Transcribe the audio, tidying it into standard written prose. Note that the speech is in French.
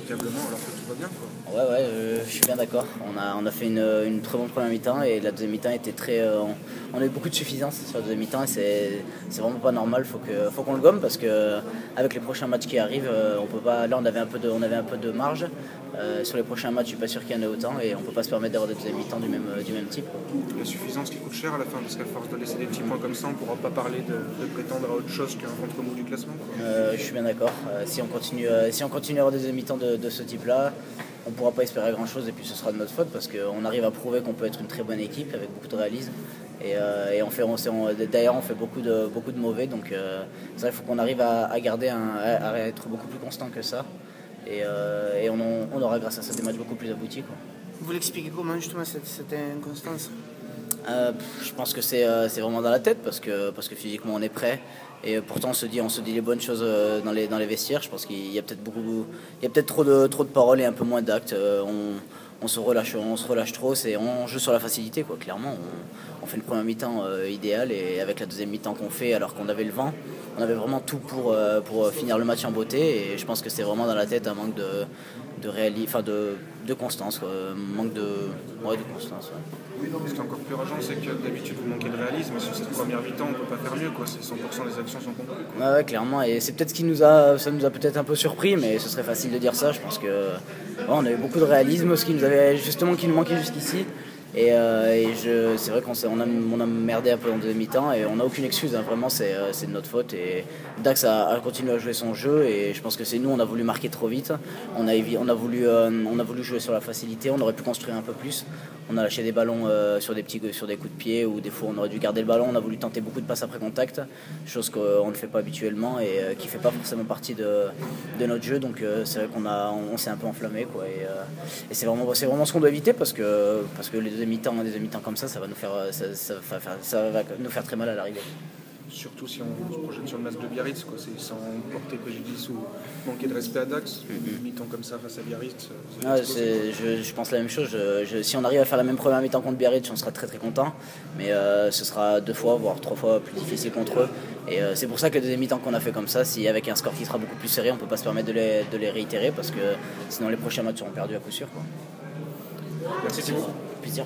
impeccablement alors que tout va bien, quoi. Ouais, je suis bien d'accord. On a fait une très bonne première mi-temps et la deuxième mi-temps était très. On a eu beaucoup de suffisance sur la deuxième mi-temps et c'est vraiment pas normal. Faut qu'on le gomme parce que avec les prochains matchs qui arrivent, on peut pas. Là, on avait un peu de marge. Sur les prochains matchs, je suis pas sûr qu'il y en ait autant et on peut pas se permettre d'avoir des deuxièmes mi-temps du même type. La suffisance qui coûte cher à la fin, parce qu'à force de laisser des petits points comme ça, on pourra pas parler de prétendre à autre chose qu'un ventre mou du classement, quoi. Je suis bien d'accord. Si on continue à avoir des deuxièmes mi-temps de ce type-là, on ne pourra pas espérer grand-chose et puis ce sera de notre faute parce qu'on arrive à prouver qu'on peut être une très bonne équipe avec beaucoup de réalisme. D'ailleurs, on fait beaucoup de mauvais, donc c'est vrai qu'il faut qu'on arrive à garder à être beaucoup plus constant que ça. Et on aura grâce à ça des matchs beaucoup plus aboutis, quoi. Vous l'expliquez comment justement cette inconstance? Je pense que c'est vraiment dans la tête parce que physiquement on est prêt et pourtant on se dit les bonnes choses dans les vestiaires. Je pense qu'il y a peut-être trop de paroles et un peu moins d'actes. On se relâche trop, on joue sur la facilité, quoi. Clairement, on fait une première mi-temps idéale et avec la deuxième mi-temps qu'on fait alors qu'on avait le vent, on avait vraiment tout pour finir le match en beauté et je pense que c'est vraiment dans la tête un manque de constance, quoi. Manque de constance. Ouais. Ce qui est encore plus rageant, c'est que d'habitude vous manquez de réalisme, mais sur cette première mi-temps, on ne peut pas faire mieux, quoi. C'est 100% des actions sont conclues, quoi. Ouais, clairement, et c'est peut-être ça nous a peut-être un peu surpris, mais ce serait facile de dire ça. Je pense que on avait beaucoup de réalisme, ce qui nous manquait jusqu'ici. C'est vrai on a merdé un peu en deuxième mi-temps et on n'a aucune excuse, hein. Vraiment c'est de notre faute et Dax a continué à jouer son jeu et je pense que c'est nous, on a voulu marquer trop vite, on a voulu jouer sur la facilité, on aurait pu construire un peu plus, on a lâché des ballons sur des coups de pied ou des fois on aurait dû garder le ballon, on a voulu tenter beaucoup de passes après contact, chose qu'on ne fait pas habituellement et qui fait pas forcément partie de notre jeu, donc c'est vrai on s'est un peu enflammé, quoi, et c'est vraiment ce qu'on doit éviter parce que les deuxièmes mi-temps comme ça va nous faire très mal à l'arrivée. Surtout si on se projette sur le match de Biarritz, quoi. C'est sans porter préjudice ou manquer de respect à Dax. Une mi-temps comme ça face à Biarritz, je pense la même chose. Si on arrive à faire la même première mi-temps contre Biarritz, on sera très très content. Mais ce sera 2 fois, voire 3 fois plus difficile contre eux. Et c'est pour ça que les deuxième mi-temps qu'on a fait comme ça, si avec un score qui sera beaucoup plus serré, on ne peut pas se permettre de les réitérer parce que sinon les prochains matchs seront perdus à coup sûr, quoi. Merci beaucoup. Plaisir.